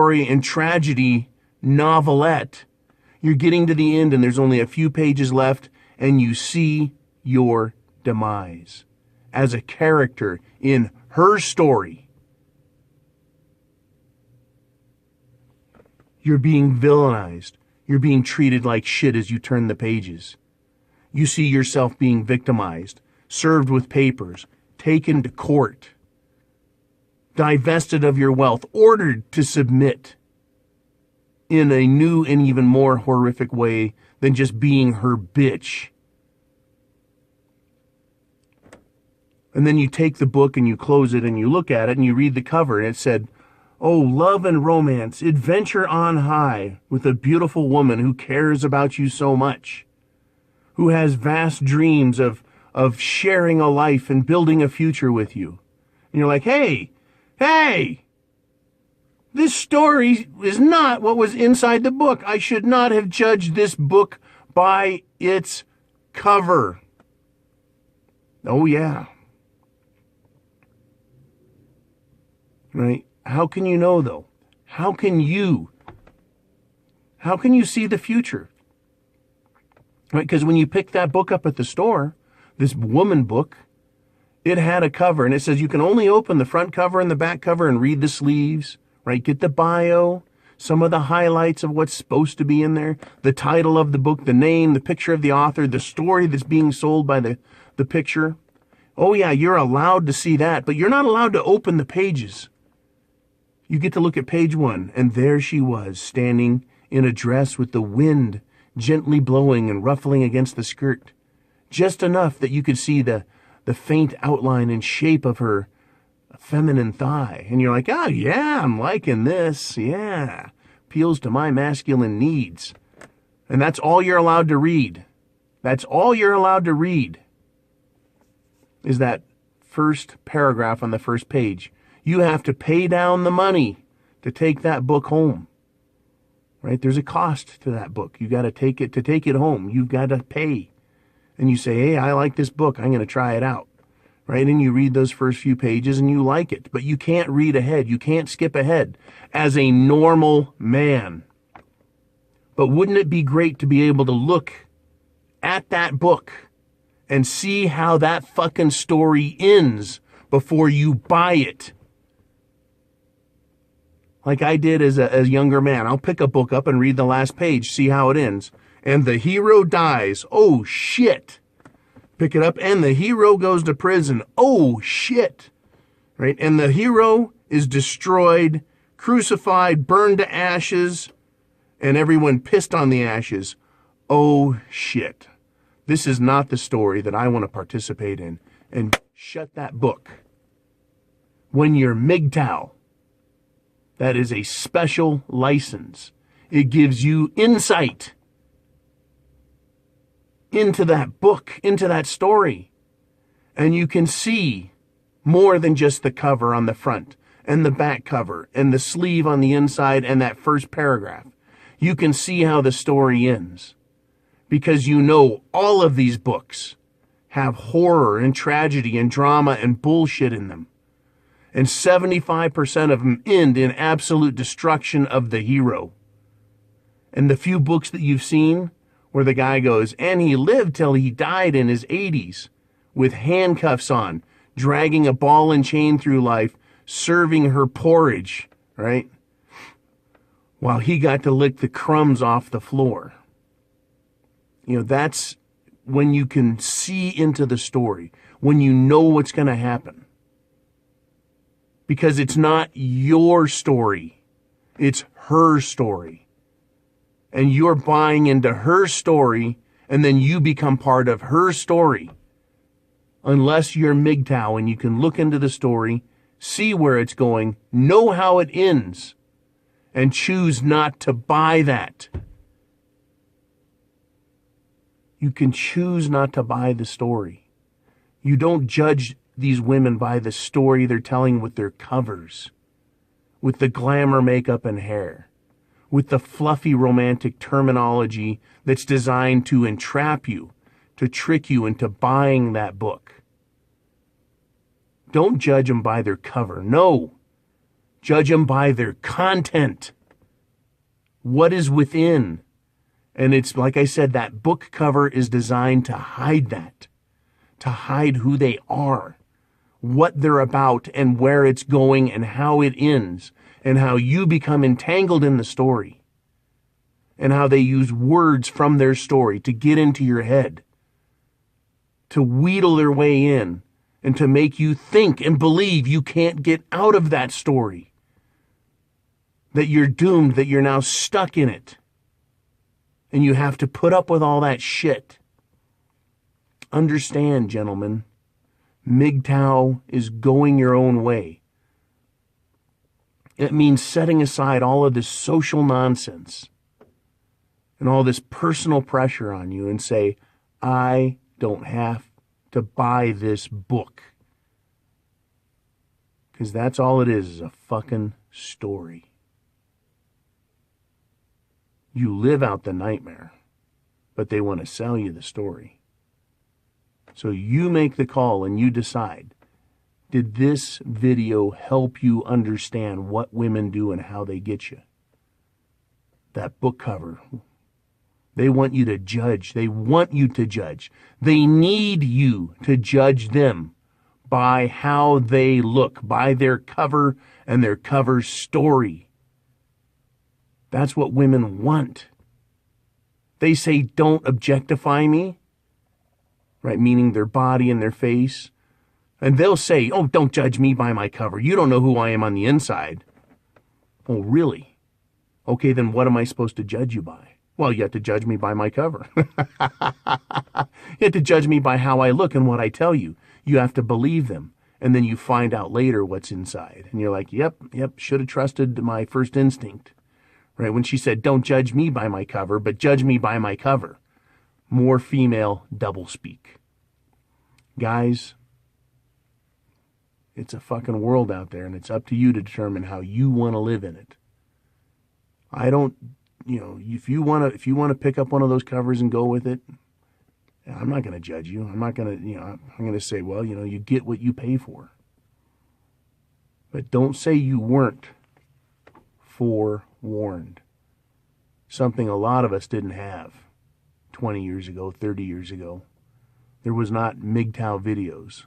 story and tragedy novelette. You're getting to the end and there's only a few pages left, and you see your demise as a character in her story. You're being villainized. You're being treated like shit as you turn the pages. You see yourself being victimized, served with papers, taken to court, divested of your wealth, ordered to submit in a new and even more horrific way than just being her bitch. And then you take the book and you close it and you look at it and you read the cover and it said, "Oh, love and romance, adventure on high with a beautiful woman who cares about you so much, who has vast dreams of sharing a life and building a future with you." And you're like, hey, this story is not what was inside the book. I should not have judged this book by its cover. Oh, yeah. Right? How can you know, though? How can you see the future? Right? Because when you pick that book up at the store, this woman book, it had a cover, and it says you can only open the front cover and the back cover and read the sleeves, right? Get the bio, some of the highlights of what's supposed to be in there, the title of the book, the name, the picture of the author, the story that's being sold by the picture. Oh, yeah, you're allowed to see that, but you're not allowed to open the pages. You get to look at page 1, and there she was, standing in a dress with the wind gently blowing and ruffling against the skirt, just enough that you could see the faint outline and shape of her feminine thigh. And you're like, oh, yeah, I'm liking this. Yeah, appeals to my masculine needs. And that's all you're allowed to read. That's all you're allowed to read is that first paragraph on the first page. You have to pay down the money to take that book home. Right? There's a cost to that book. You got to take it home. You've got to pay. And you say, hey, I like this book. I'm going to try it out. Right? And you read those first few pages and you like it. But you can't read ahead. You can't skip ahead as a normal man. But wouldn't it be great to be able to look at that book and see how that fucking story ends before you buy it? Like I did as a younger man. I'll pick a book up and read the last page, see how it ends. And the hero dies. Oh, shit. Pick it up, and the hero goes to prison. Oh, shit. Right? And the hero is destroyed, crucified, burned to ashes, and everyone pissed on the ashes. Oh, shit. This is not the story that I want to participate in. And shut that book. When you're Mgtow, that is a special license. It gives you insight into that book, into that story. And you can see more than just the cover on the front and the back cover and the sleeve on the inside and that first paragraph. You can see how the story ends because you know all of these books have horror and tragedy and drama and bullshit in them. And 75% of them end in absolute destruction of the hero. And the few books that you've seen where the guy goes, and he lived till he died in his 80s with handcuffs on, dragging a ball and chain through life, serving her porridge, right? While he got to lick the crumbs off the floor. You know, that's when you can see into the story, when you know what's going to happen. Because it's not your story. It's her story. And you're buying into her story, and then you become part of her story. Unless you're Mgtow and you can look into the story, see where it's going, know how it ends, and choose not to buy that. You can choose not to buy the story. You don't judge these women by the story they're telling with their covers, with the glamour makeup and hair, with the fluffy romantic terminology that's designed to entrap you, to trick you into buying that book. Don't judge them by their cover. No. Judge them by their content. What is within? And it's like I said, that book cover is designed to hide that, to hide who they are, what they're about, and where it's going, and how it ends, and how you become entangled in the story, and how they use words from their story to get into your head, to wheedle their way in, and to make you think and believe you can't get out of that story, that you're doomed, that you're now stuck in it, and you have to put up with all that shit. Understand, gentlemen, Mgtow is going your own way. It means setting aside all of this social nonsense and all this personal pressure on you and say, I don't have to buy this book. Because that's all it is a fucking story. You live out the nightmare, but they want to sell you the story. So you make the call and you decide, did this video help you understand what women do and how they get you? That book cover. They want you to judge. They want you to judge. They need you to judge them by how they look, by their cover and their cover story. That's what women want. They say, don't objectify me, right? Meaning their body and their face. And they'll say, oh, don't judge me by my cover. You don't know who I am on the inside. Oh, really? Okay, then what am I supposed to judge you by? Well, you have to judge me by my cover. You have to judge me by how I look and what I tell you. You have to believe them. And then you find out later what's inside. And you're like, yep, should have trusted my first instinct. Right? When she said, don't judge me by my cover, but judge me by my cover. More female doublespeak. Guys, it's a fucking world out there, and it's up to you to determine how you want to live in it. I don't, if you want to pick up one of those covers and go with it, I'm not going to judge you. I'm not going to, I'm going to say, well, you get what you pay for. But don't say you weren't forewarned. Something a lot of us didn't have 20 years ago, 30 years ago. There was not Mgtow videos.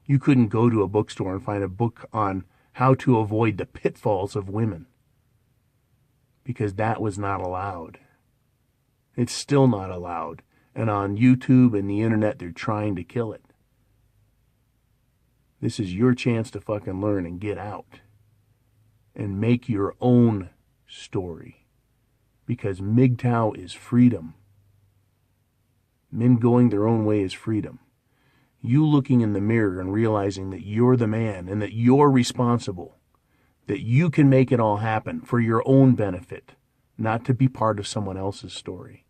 You couldn't go to a bookstore and find a book on how to avoid the pitfalls of women, because that was not allowed. It's still not allowed. And on YouTube and the internet, they're trying to kill it. This is your chance to fucking learn and get out and make your own story, because Mgtow is freedom. Men going their own way is freedom. You looking in the mirror and realizing that you're the man and that you're responsible, that you can make it all happen for your own benefit, not to be part of someone else's story.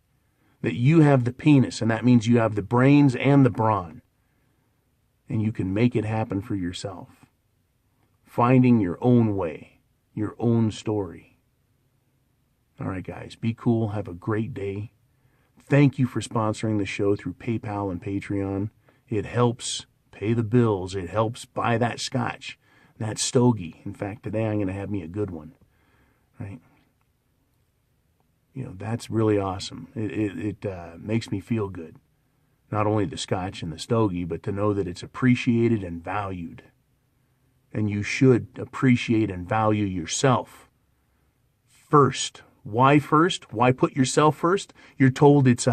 That you have the penis, and that means you have the brains and the brawn, and you can make it happen for yourself. Finding your own way, your own story. All right, guys, be cool. Have a great day. Thank you for sponsoring the show through PayPal and Patreon. It helps pay the bills. It helps buy that scotch, that stogie. In fact, today I'm going to have me a good one, right? That's really awesome. It makes me feel good. Not only the scotch and the stogie, but to know that it's appreciated and valued. And you should appreciate and value yourself first. Why first? Why put yourself first? You're told it's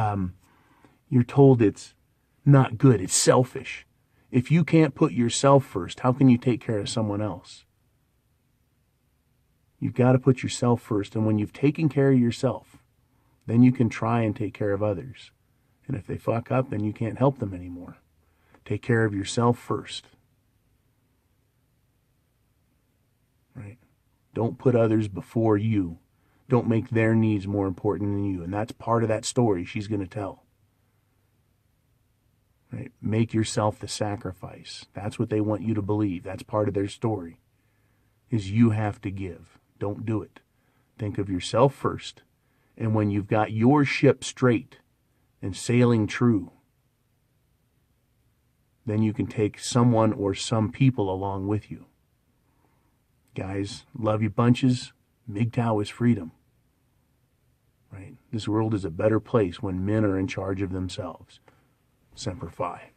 not good. It's selfish. If you can't put yourself first, how can you take care of someone else? You've got to put yourself first. And when you've taken care of yourself, then you can try and take care of others. And if they fuck up, then you can't help them anymore. Take care of yourself first. Right? Don't put others before you. Don't make their needs more important than you. And that's part of that story she's going to tell. Right? Make yourself the sacrifice. That's what they want you to believe. That's part of their story, is you have to give. Don't do it. Think of yourself first. And when you've got your ship straight and sailing true, then you can take someone or some people along with you. Guys, love you bunches. Mgtow is freedom. Right? This world is a better place when men are in charge of themselves. Semper Fi.